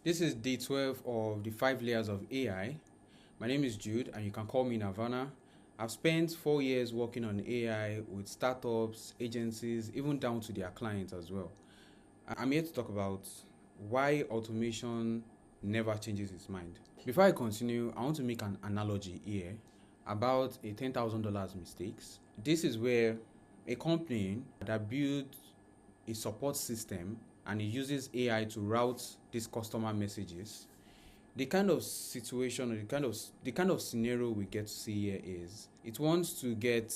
This is day 12 of the 5 layers of AI. My name is Jude and you can call me Nirvana. I've spent 4 years working on AI with startups, agencies, even down to their clients as well. I'm here to talk about why automation never changes its mind. Before I continue, I want to make an analogy here about a $10,000 mistakes. This is where a company that builds a support system and it uses AI to route these customer messages. The kind of situation or the kind of scenario we get to see here is it wants to get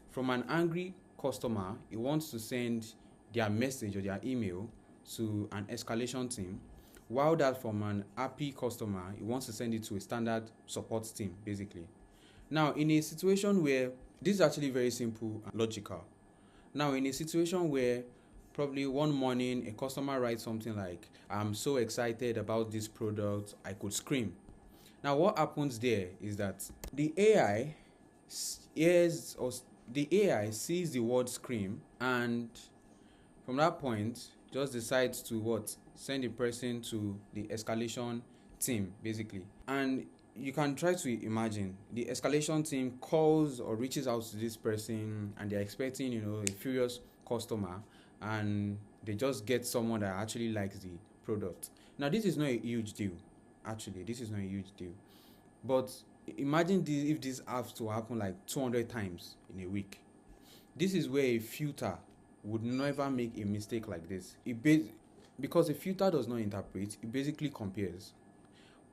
from an angry customer, it wants to send their message or their email to an escalation team, while that from an happy customer, it wants to send it to a standard support team basically. Now in a situation where this is actually very simple and logical. Now in a situation where probably one morning a customer writes something like, "I'm so excited about this product, I could scream." Now what happens there is that the AI sees the word scream, and from that point just decides to send the person to the escalation team basically. And you can try to imagine the escalation team calls or reaches out to this person and they're expecting a furious customer, and they just get someone that actually likes the product. Now this is not a huge deal. Actually, this is not a huge deal, but imagine if this has to happen like 200 times in a week. This is where a filter would never make a mistake like this. Because a filter does not interpret, it basically compares.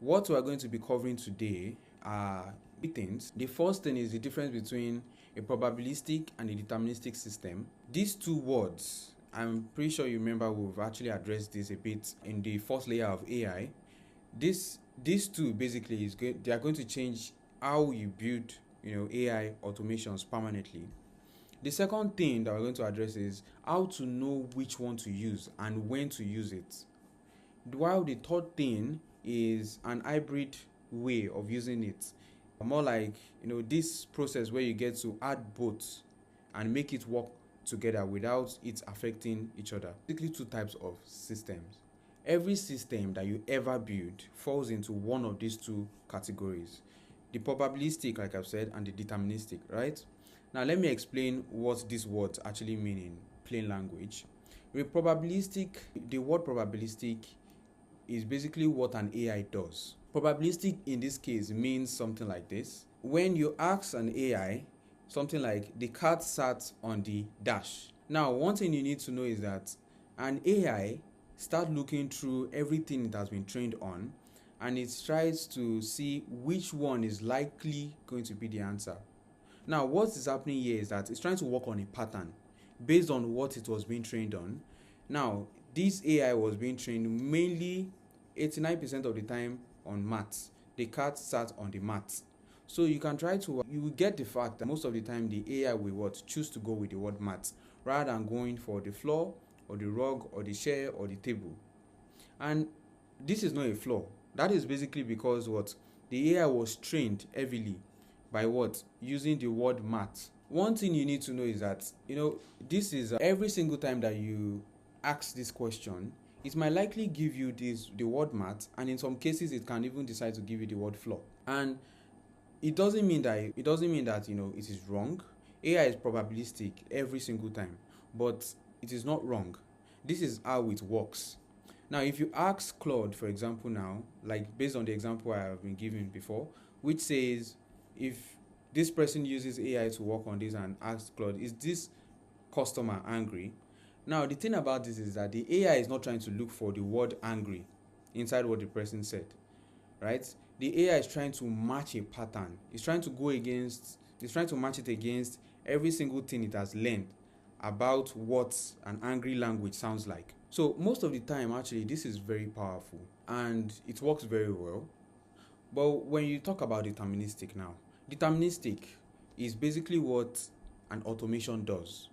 What we are going to be covering today are three things. The first thing is the difference between a probabilistic and a deterministic system. These two words, I'm pretty sure you remember we've actually addressed this a bit in the first layer of AI. These two basically they are going to change how you build AI automations permanently. The second thing that we're going to address is how to know which one to use and when to use it. While the third thing is an hybrid way of using it, more like this process where you get to add both and make it work together without it affecting each other. Basically two types of systems. Every system that you ever build falls into one of these two categories: the probabilistic, like I've said, and the deterministic, right? Now let me explain what these words actually mean in plain language. With probabilistic, the word probabilistic is basically what an AI does. Probabilistic in this case means something like this. When you ask an AI something like, "The cat sat on the dash." Now one thing you need to know is that an AI starts looking through everything it has been trained on, and it tries to see which one is likely going to be the answer. Now what is happening here is that it's trying to work on a pattern based on what it was being trained on. Now this AI was being trained mainly 89% of the time on maths. The cat sat on the mat. So you will get the fact that most of the time the AI will choose to go with the word mat rather than going for the floor or the rug or the chair or the table. And this is not a flaw. That is basically because the AI was trained heavily by using the word mat. One thing you need to know is that this is every single time that you ask this question, it might likely give you the word mat, and in some cases it can even decide to give you the word floor. And it doesn't mean that it is wrong. AI is probabilistic every single time, but it is not wrong. This is how it works. Now if you ask Claude, for example, now, like based on the example I have been given before, which says if this person uses AI to work on this, and asks Claude, "Is this customer angry?" Now the thing about this is that the AI is not trying to look for the word angry inside what the person said, right? The AI is trying to match a pattern. It's trying to match it against every single thing it has learned about what an angry language sounds like. So most of the time actually this is very powerful and it works very well. But when you talk about deterministic now, deterministic is basically what an automation does.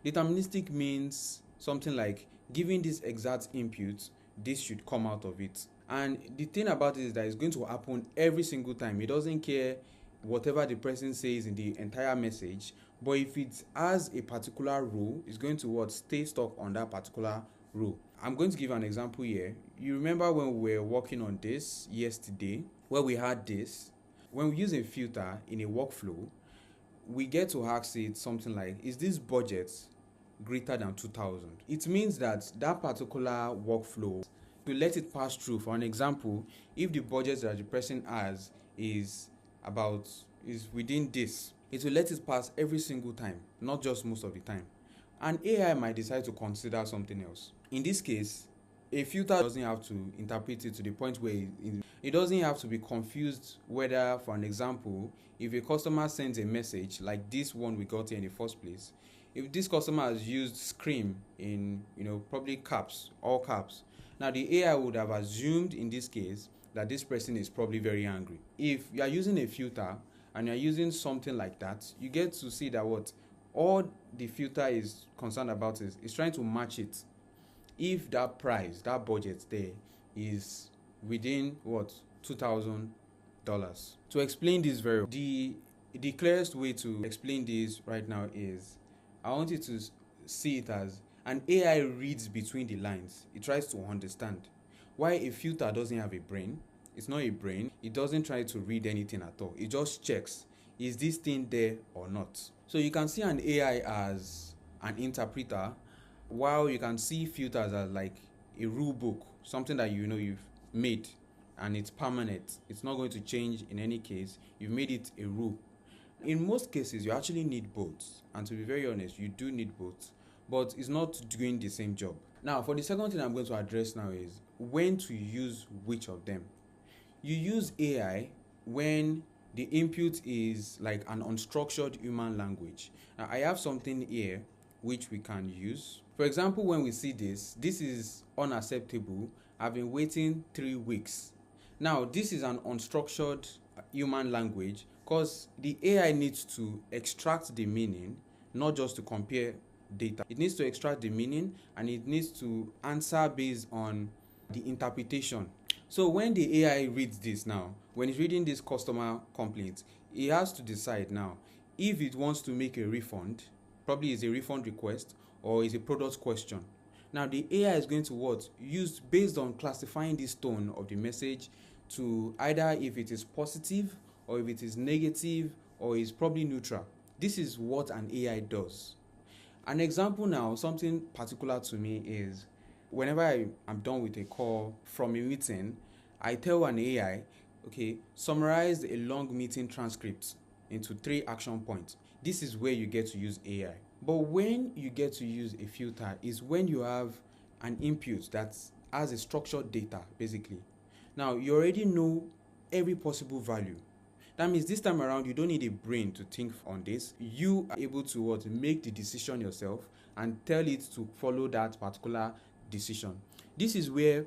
Deterministic means something like, given this exact input, this should come out of it. And the thing about it is that it's going to happen every single time. It doesn't care whatever the person says in the entire message, but if it has a particular rule, it's going to stay stuck on that particular rule. I'm going to give an example here. You remember when we were working on this yesterday, where we had this. When we use a filter in a workflow, we get to ask it something like, is this budget greater than 2000? It means that that particular workflow, to let it pass through. For an example, if the budget that the person has is within this, it will let it pass every single time, not just most of the time. And AI might decide to consider something else. In this case, a filter doesn't have to interpret it to the point where it doesn't have to be confused whether, for an example, if a customer sends a message like this one we got here in the first place, if this customer has used scream in probably caps, all caps, now the AI would have assumed in this case that this person is probably very angry. If you are using a filter and you are using something like that, you get to see that what all the filter is concerned about is trying to match it. If that price, that budget there is within what, $2,000. To explain this very well, the clearest way to explain this right now is, I want you to see it as an AI reads between the lines. It tries to understand. Why a filter doesn't have a brain, it's not a brain, it doesn't try to read anything at all. It just checks, is this thing there or not? So you can see an AI as an interpreter, while you can see filters as like a rule book, something that you've made and it's permanent. It's not going to change in any case. You've made it a rule. In most cases, you actually need both. And to be very honest, you do need both. But it's not doing the same job. Now, for the second thing I'm going to address now is when to use which of them. You use AI when the input is like an unstructured human language. Now, I have something here which we can use. For example, when we see this is unacceptable. I've been waiting 3 weeks. Now, this is an unstructured human language because the AI needs to extract the meaning, not just to compare data. It needs to extract the meaning and it needs to answer based on the interpretation. So when the AI reads this now, when it's reading this customer complaint, it has to decide now if it wants to make a refund, probably is a refund request or is a product question. Now the AI is going to use based on classifying this tone of the message to either if it is positive or if it is negative or is probably neutral. This is what an AI does. An example now, something particular to me is whenever I'm done with a call from a meeting, I tell an AI, okay, summarize a long meeting transcript into 3 action points. This is where you get to use AI. But when you get to use a filter is when you have an input that has a structured data, basically. Now, you already know every possible value. That means this time around, you don't need a brain to think on this. You are able to make the decision yourself and tell it to follow that particular decision. This is where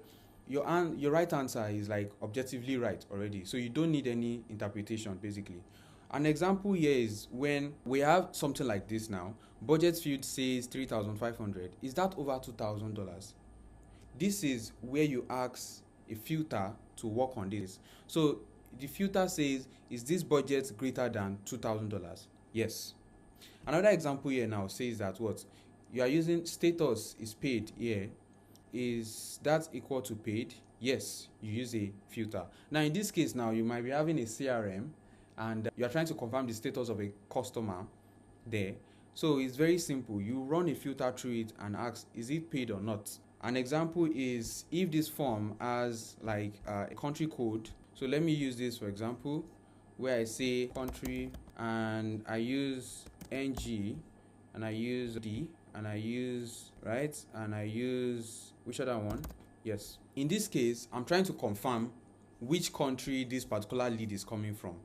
your right answer is like objectively right already. So you don't need any interpretation, basically. An example here is when we have something like this now. Budget field says $3,500. Is that over $2,000? This is where you ask a filter to work on this. So the filter says, is this budget greater than $2,000? Yes. Another example here now says that you are using status is paid here. Is that equal to paid? Yes, you use a filter. Now in this case now, you might be having a CRM and you are trying to confirm the status of a customer there. So it's very simple. You run a filter through it and ask, is it paid or not? An example is if this form has like a country code. So let me use this for example, where I say country and I use NG and I use D and I use right and I use which other one? Yes. In this case, I'm trying to confirm which country this particular lead is coming from.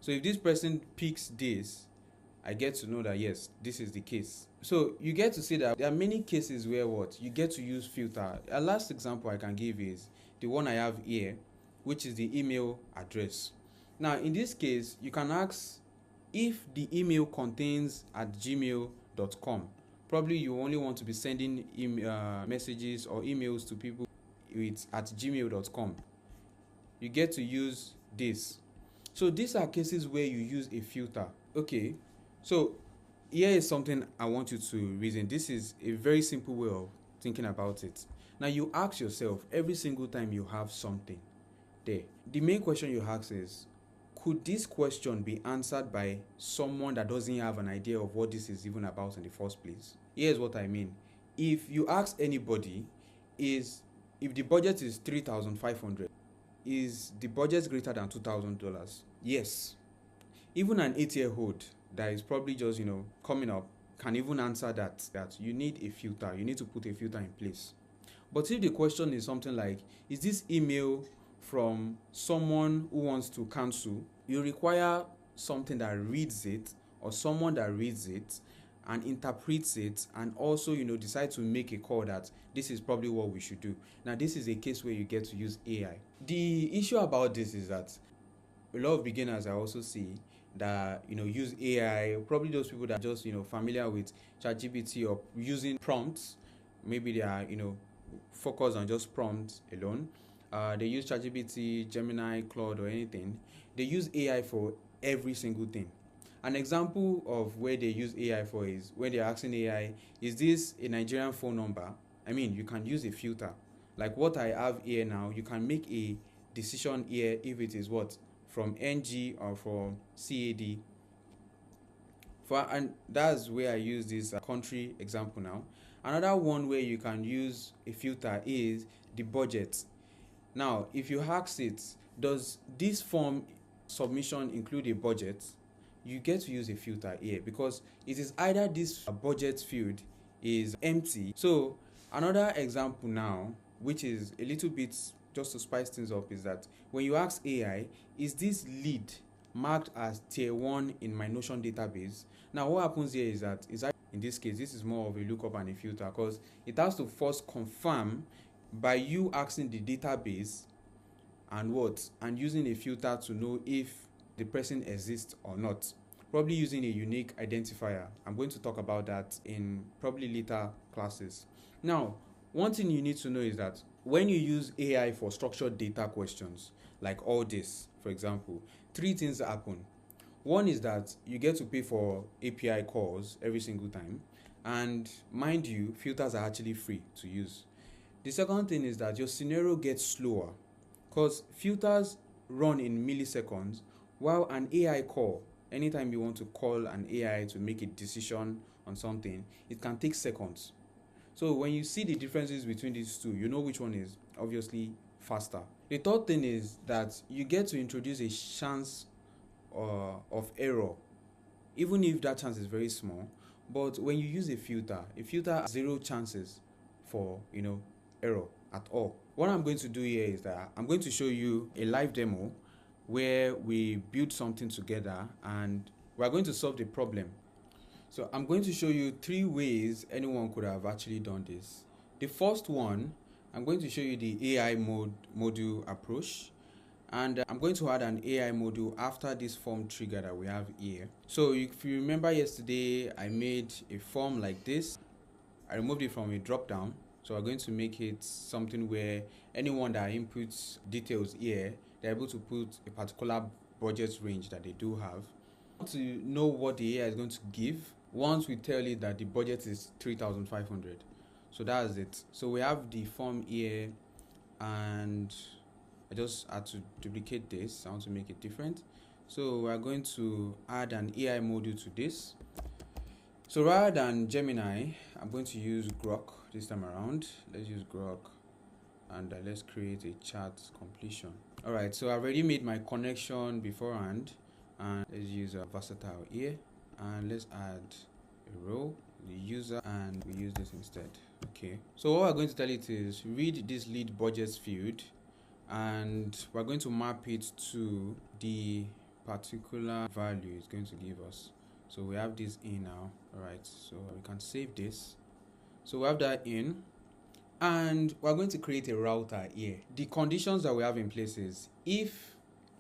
So if this person picks this, I get to know that yes, this is the case. So you get to see that there are many cases where you get to use filter. A last example I can give is the one I have here, which is the email address. Now in this case, you can ask if the email contains @gmail.com. Probably you only want to be sending messages or emails to people with @gmail.com. You get to use this. So these are cases where you use a filter. Okay, so here is something I want you to reason. This is a very simple way of thinking about it. Now you ask yourself every single time you have something there. The main question you ask is, could this question be answered by someone that doesn't have an idea of what this is even about in the first place? Here's what I mean. If you ask anybody, if the budget is $3,500, is the budget greater than $2,000? Yes. Even an 8-year-old that is probably just coming up can even answer that you need a filter. You need to put a filter in place. But if the question is something like, is this email from someone who wants to cancel, you require something that reads it, or someone that reads it and interprets it, and also decide to make a call that this is probably what we should do. Now this is a case where you get to use AI. The issue about this is that a lot of beginners I also see that use AI, probably those people that are just familiar with ChatGPT or using prompts. Maybe they are focused on just prompts alone. They use ChatGPT, Gemini, Claude, or anything. They use AI for every single thing. An example of where they use AI for is when they're asking AI, is this a Nigerian phone number? I mean, you can use a filter. Like what I have here now, you can make a decision here if it is what? From NG or from CAD. And that's where I use this country example now. Another one where you can use a filter is the budget. Now, if you ask it, does this form submission include a budget? You get to use a filter here because it is either this budget field is empty. So another example now, which is a little bit just to spice things up, is that when you ask AI, is this lead marked as tier 1 in my Notion database? Now what happens here is that in this case, this is more of a lookup and a filter, because it has to first confirm by you asking the database and using a filter to know if the person exists or not, probably using a unique identifier. I'm going to talk about that in probably later classes. Now, one thing you need to know is that when you use AI for structured data questions, like all this, for example, 3 things happen. One is that you get to pay for API calls every single time, and mind you, filters are actually free to use. The second thing is that your scenario gets slower because filters run in milliseconds, while an AI call, anytime you want to call an AI to make a decision on something, it can take seconds. So when you see the differences between these two, you know which one is obviously faster. The third thing is that you get to introduce a chance of error, even if that chance is very small. But when you use a filter has 0 chances for error at all. What I'm going to do here is that I'm going to show you a live demo where we build something together and we're going to solve the problem. So I'm going to show you 3 ways anyone could have actually done this. The first one, I'm going to show you the AI module approach, and I'm going to add an AI module after this form trigger that we have here. So if you remember yesterday, I made a form like this. I removed it from a drop down. So we're going to make it something where anyone that inputs details here, they're able to put a particular budget range that they do have. To know what the AI is going to give, once we tell it that the budget is 3,500. So that's it. So we have the form here, and I just had to duplicate this. I want to make it different. So we're going to add an AI module to this. So rather than Gemini, I'm going to use Grok this time around. Let's use Grok, and let's create a chat completion. All right, so I already made my connection beforehand, and let's use a versatile here, and let's add a row, the user, and we use this instead. Okay, so what we're going to tell it is read this lead budget field, and we're going to map it to the particular value it's going to give us. So we have this in now. All right, so we can save this. So we have that in, and we're going to create a router here. The conditions that we have in place is if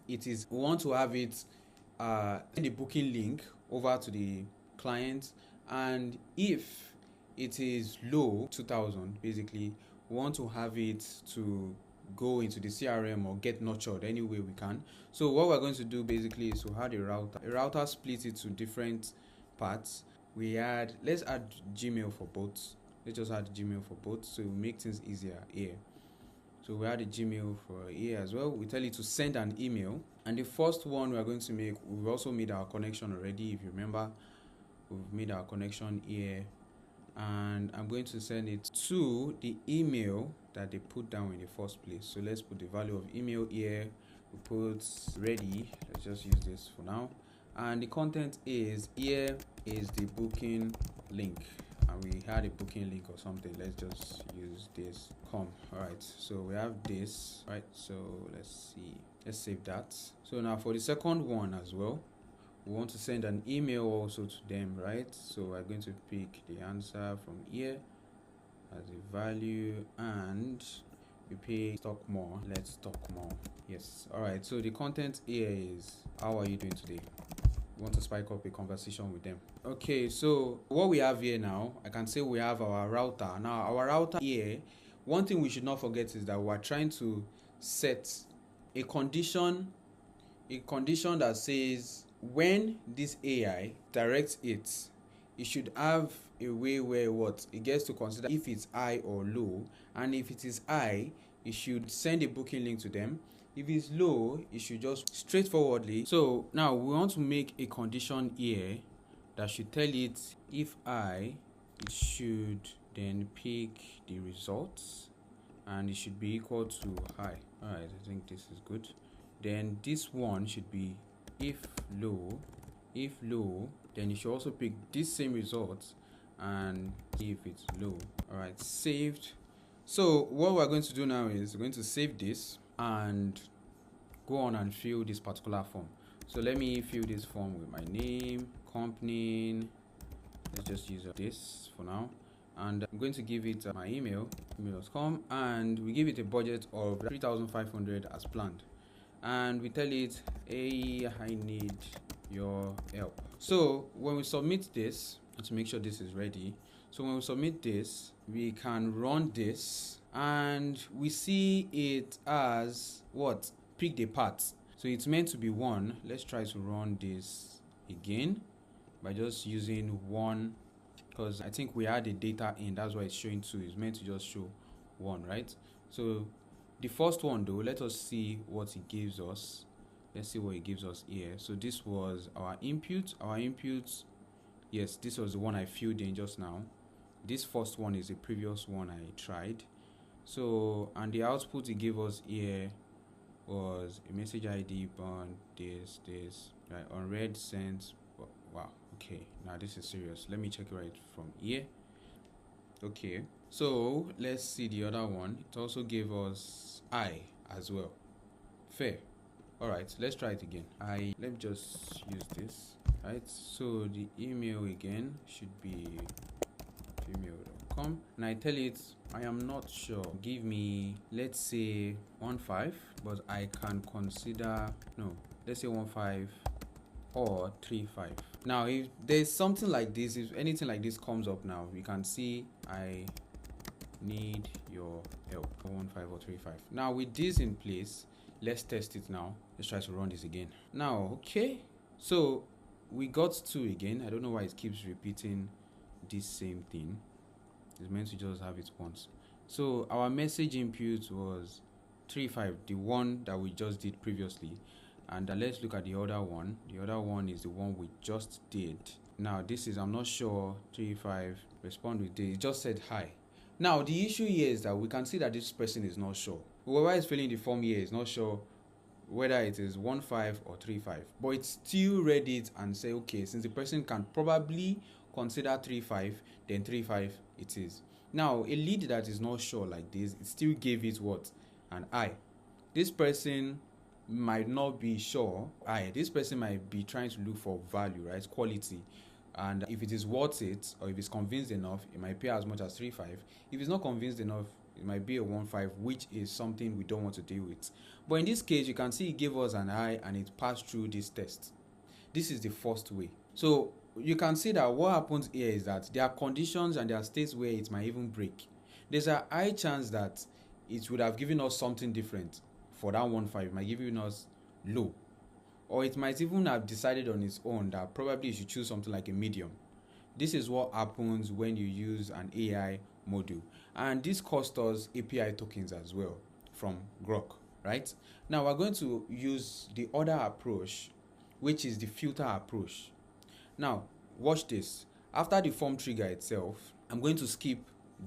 it is, we want to have it send the booking link over to the client, and if it is low 2,000, basically we want to have it to go into the CRM or get nurtured any way we can. So what we're going to do basically is to add a router. A router splits it to different parts. Let's add Gmail for both. Let's just add Gmail for both, so it will make things easier here. So we add a Gmail for here as well. We tell it to send an email, and the first one we are going to make, we've also made our connection already. If you remember, we've made our connection here, and I'm going to send it to the email that they put down in the first place. So let's put the value of email here. We put ready. Let's just use this for now, and the content is here is the booking link, and we had a booking link or something. Let's just use this all right, so we have this, right? So let's see, let's save that. So now for the second one as well, we want to send an email also to them, right? So we're going to pick the answer from here as a value, and we pay talk more. Let's talk more. Yes. All right, so the content here is, how are you doing today? We want to spike up a conversation with them. Okay, so what we have here now, I can say we have our router. Now our router here, one thing we should not forget is that we are trying to set a condition that says when this AI directs it, it should have a way where what it gets to consider if it's high or low, and if it is high, it should send a booking link to them. If it's low, it should just straightforwardly. So now we want to make a condition here that should tell it if high, it should then pick the results, and it should be equal to high. All right, I think this is good. Then this one should be if low, then you should also pick this same result, and if it's low. All right, saved. So what we're going to do now is we're going to save this and go on and fill this particular form. So let me fill this form with my name, company. Let's just use this for now, and I'm going to give it my email.com, and we give it a budget of 3,500 as planned, and we tell it, hey, I need your help. So when we submit this, to make sure this is ready, so when we submit this, we can run this, and we see it as what? Pick the path. So it's meant to be 1. Let's try to run this again by just using 1, because I think we had the data in, that's why it's showing 2. It's meant to just show 1, right? So the first one though, let us see what it gives us. Let's see what it gives us here. So this was our input. Yes, this was the one I filled in just now. This first one is the previous one I tried. So, and the output it gave us here was a message ID on this, right, on red sent. Wow, okay, now this is serious. Let me check it right from here. Okay, so let's see the other one. It also gave us I as well. Fair. All right, let's try it again. Let me just use this, right? So the email again should be gmail.com, and I tell it I am not sure. Give me, let's say 15, but I can consider, no, let's say 15 or 35. Now if there's something like this, if anything like this comes up now, we can see I need your help, 15 or 35. Now with this in place, let's test it now. Let's try to run this again. Now, okay, so we got 2 again. I don't know why it keeps repeating this same thing. It's meant to just have it once. So our message input was 35, the one that we just did previously. And let's look at the other one. The other one is the one we just did. Now this is, I'm not sure, 35, respond with this. It just said hi. Now the issue here is that we can see that this person is not sure. Whoever is filling the form here is not sure whether it is 15 or 35, but it still read it and say, okay, since the person can probably consider 35, then 35 it is. Now a lead that is not sure like this, it still gave it what? An I. This person might not be sure. This person might be trying to look for value, right? Quality. And if it is worth it, or if it's convinced enough, it might pay as much as 35. If it's not convinced enough, it might be a 15, which is something we don't want to deal with. But in this case, you can see it gave us an I and it passed through this test. This is the first way. So you can see that what happens here is that there are conditions and there are states where it might even break. There's a high chance that it would have given us something different for that 15. It might give us low. Or it might even have decided on its own that probably you should choose something like a medium. This is what happens when you use an AI module, and this costs us API tokens as well from Grok, right? Now we're going to use the other approach, which is the filter approach. Now watch this. After the form trigger itself, I'm going to skip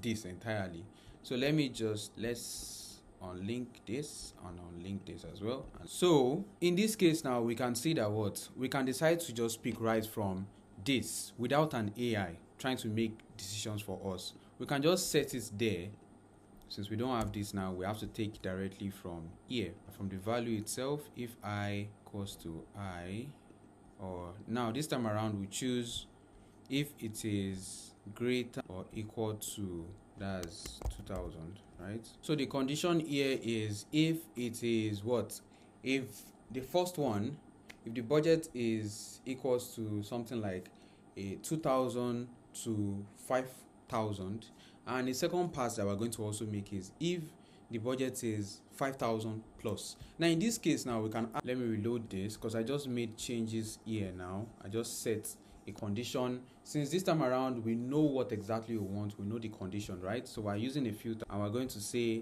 this entirely. So let's unlink this and unlink this as well. And so in this case now, we can see that we can decide to just pick right from this without an AI trying to make decisions for us. We can just set it there. Since we don't have this now, we have to take directly from here, from the value itself. If I equals to I, or now this time around we choose if it is greater or equal to, that's 2000, right? So the condition here is if it is if the first one, if the budget is equals to something like a 2000 to 5000, and the second part that we're going to also make is if the budget is 5000 plus. Now in this case now we can let me reload this because I just made changes here. Now I just set a condition. Since this time around we know what exactly we want, we know the condition, right? So we're using a filter and we're going to say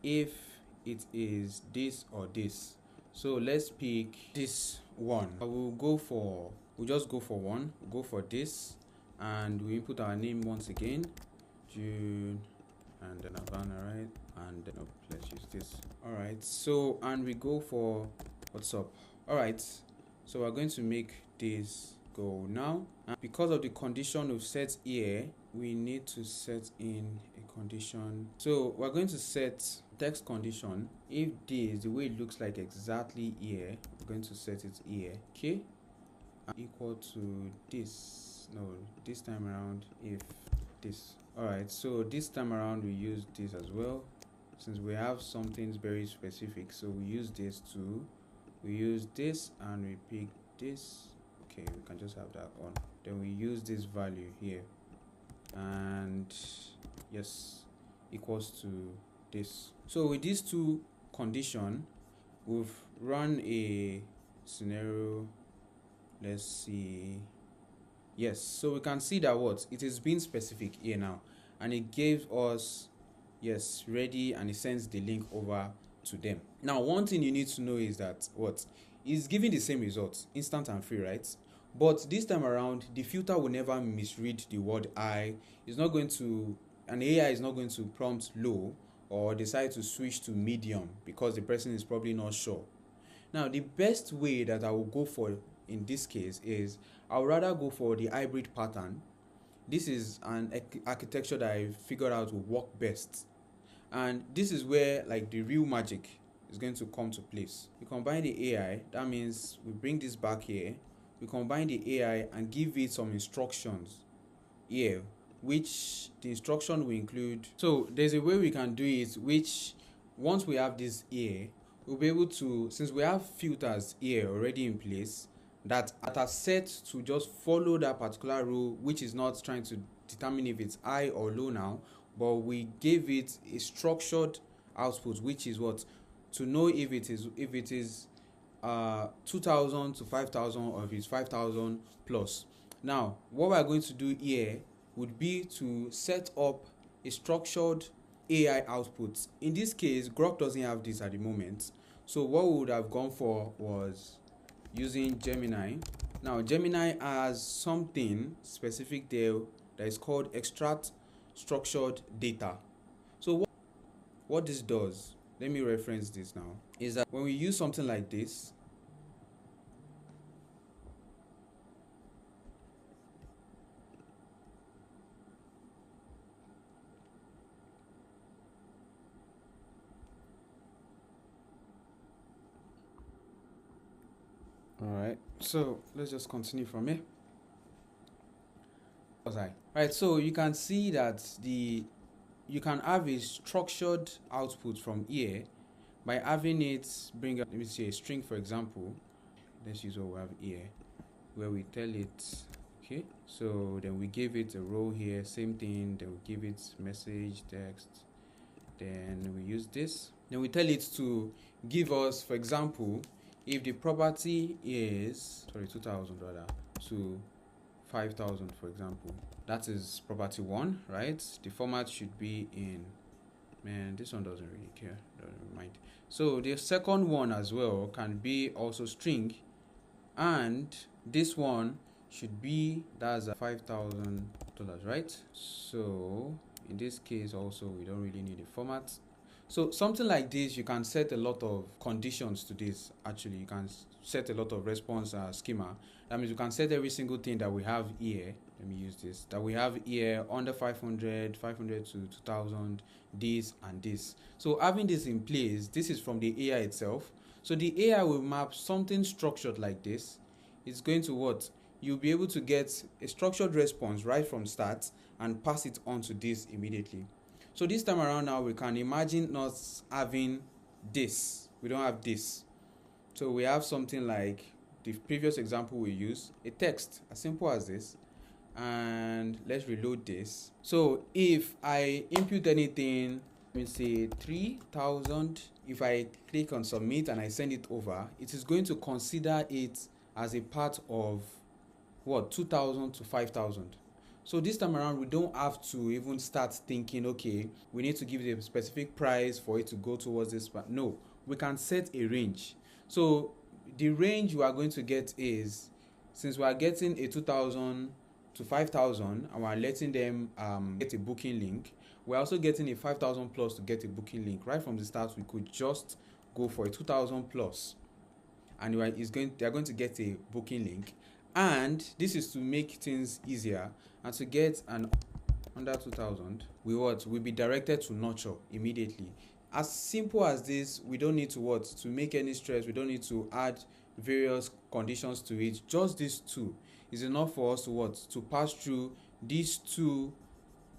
if it is this or this. So let's pick this one. We'll just go for one. We'll go for this and we input our name once again, Jude, and then Nirvana, right? And then let's use this. All right, so and we go for what's up. All right, so we're going to make this go now, and because of the condition we've set here, we need to set in a condition. So we're going to set text condition. If this, the way it looks like exactly here, we're going to set it here, okay, equal to this. No, this time around if this. All right, so this time around we use this as well, since we have something very specific. So we use this too. We use this and we pick this. Okay, we can just have that on. Then we use this value here, and yes, equals to this. So with these two condition, we've run a scenario. Let's see. Yes, so we can see that it is being specific here now, and it gave us yes ready, and it sends the link over to them. Now one thing you need to know is that is giving the same results, instant and free, right? But this time around the filter will never misread the word I. It's not going to, an AI is not going to prompt low or decide to switch to medium because the person is probably not sure. Now the best way that I will go for in this case is I would rather go for the hybrid pattern. This is an architecture that I figured out will work best, and this is where like the real magic is going to come to place. We combine the AI, that means we bring this back here, we combine the AI and give it some instructions here, which the instruction will include. So there's a way we can do it, which once we have this here, we'll be able to, since we have filters here already in place that are set to just follow that particular rule, which is not trying to determine if it's high or low now, but we gave it a structured output, which is to know if it is 2000 to 5000 or if it's 5000 plus. Now what we're going to do here would be to set up a structured AI output. In this case, Grok doesn't have this at the moment, so what we would have gone for was using Gemini. Now Gemini has something specific there that is called extract structured data. So what this does, let me reference this now, is that when we use something like this, all right, so let's just continue from here. Right, so you can see that you can have a structured output from here by having it bring up, let me say, a string, for example. Let's use what we have here, where we tell it, okay, so then we give it a row here, same thing, then we give it message, text, then we use this, then we tell it to give us, for example, if the property is 2000 rather to 5,000, for example. That is property 1, right? The format should be in, man, this one doesn't really care, doesn't mind. So the second one as well can be also string, and this one should be, that's $5,000, right? So in this case also, we don't really need a format. So something like this, you can set a lot of conditions to this. Actually, you can set a lot of response schema. That means you can set every single thing that we have here. Let me use this. That we have here under 500, 500 to 2,000, this and this. So having this in place, this is from the AI itself. So the AI will map something structured like this. It's going to what? You'll be able to get a structured response right from start and pass it on to this immediately. So this time around now, we can imagine not having this. We don't have this. So we have something like the previous example we used, a text, as simple as this. And let's reload this. So if I input anything, let me say 3,000, if I click on submit and I send it over, it is going to consider it as a part of what, 2,000 to 5,000. So this time around, we don't have to even start thinking, okay, we need to give it a specific price for it to go towards this. But no, we can set a range. So the range we are going to get is, since we are getting a 2,000 to 5,000 and we are letting them get a booking link, we're also getting a 5,000 plus to get a booking link. Right from the start, we could just go for a 2,000 plus, and they're going to get a booking link. And this is to make things easier, and to get an under 2,000, we'll be directed to nurture immediately. As simple as this, we don't need to make any stress. We don't need to add various conditions to it. Just these two is enough for us to pass through these two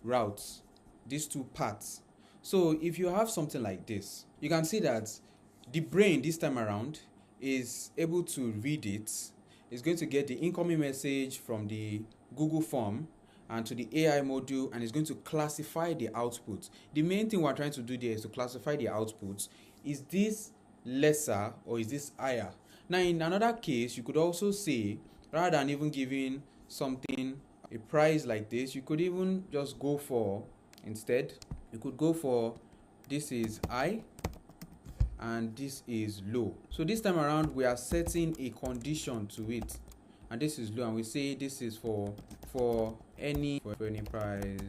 routes, these two paths. So if you have something like this, you can see that the brain this time around is able to read it. It's going to get the incoming message from the Google form and to the AI module, and it's going to classify the output. The main thing we're trying to do there is to classify the outputs. Is this lesser or is this higher? Now, in another case, you could also say, rather than even giving something a price like this, you could even just go for, instead, you could go for, this is high and this is low. So this time around, we are setting a condition to it, and this is low, and we say this is for any price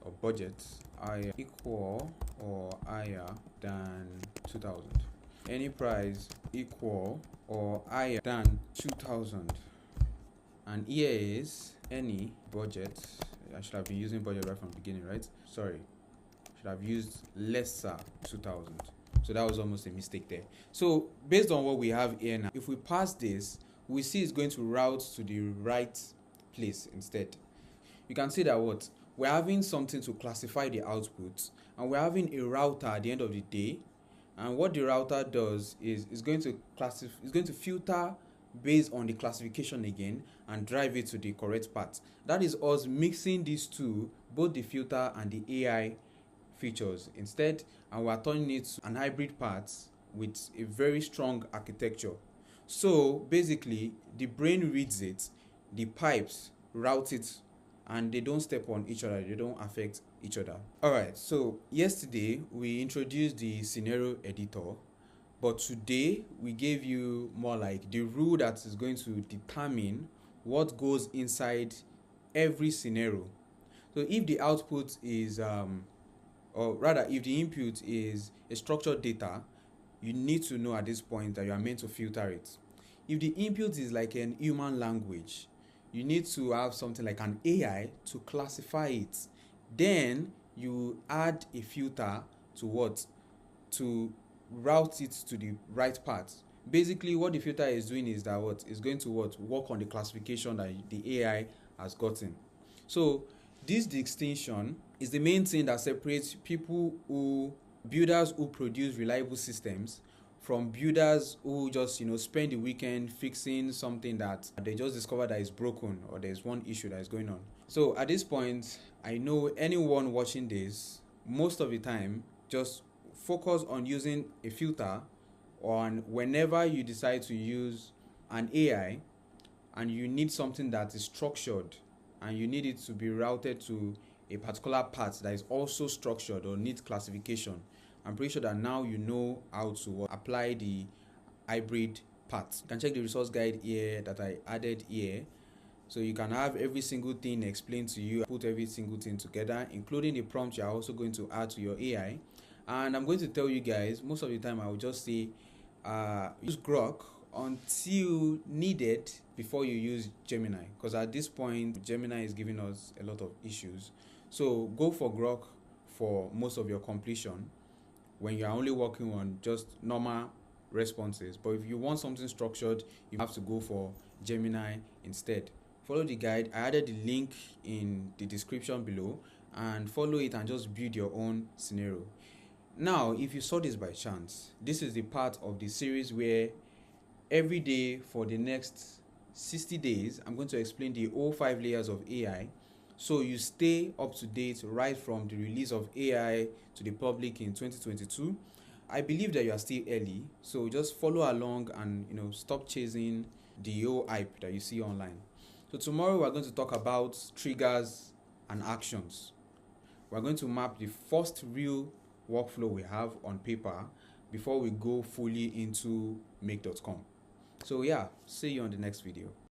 or budget higher equal or higher than 2,000. Any price equal or higher than 2,000. And here is any budget. I should have been using budget right from the beginning, right? Sorry, should have used lesser 2,000. So that was almost a mistake there. So based on what we have here now, if we pass this, we see it's going to route to the right place instead. You can see that we're having something to classify the outputs, and we're having a router at the end of the day. And what the router does is it's going to filter based on the classification again and drive it to the correct path. That is us mixing these two, both the filter and the AI features instead, and we're turning it to an hybrid path with a very strong architecture. So basically, the brain reads it, the pipes route it, and they don't step on each other, they don't affect each other. Alright, so yesterday we introduced the scenario editor, but today we gave you more like the rule that is going to determine what goes inside every scenario. So if the output is or rather if the input is a structured data, you need to know at this point that you are meant to filter it. If the input is like an human language, you need to have something like an AI to classify it. Then you add a filter to route it to the right path. Basically, what the filter is doing is that is going to work on the classification that the AI has gotten. So this distinction is the main thing that separates builders who produce reliable systems from builders who just spend the weekend fixing something that they just discover that is broken, or there's one issue that is going on. So at this point, I know anyone watching this, most of the time, just focus on using a filter on whenever you decide to use an AI, and you need something that is structured, and you need it to be routed to a particular path that is also structured or needs classification, I'm pretty sure that now you know how to apply the hybrid path. You can check the resource guide here that I added here. So you can have every single thing explained to you, put every single thing together, including the prompt you are also going to add to your AI. And I'm going to tell you guys, most of the time I will just say use Grok until needed before you use Gemini, because at this point Gemini is giving us a lot of issues. So go for Grok for most of your completion when you are only working on just normal responses. But if you want something structured, you have to go for Gemini instead. Follow the guide. I added the link in the description below, and follow it and just build your own scenario. Now, if you saw this by chance, this is the part of the series where every day for the next 60 days, I'm going to explain the whole 5 layers of AI. So you stay up to date right from the release of AI to the public in 2022. I believe that you are still early, so just follow along and stop chasing the whole hype that you see online. So tomorrow we're going to talk about triggers and actions. We're going to map the first real workflow we have on paper before we go fully into make.com. So yeah, see you on the next video.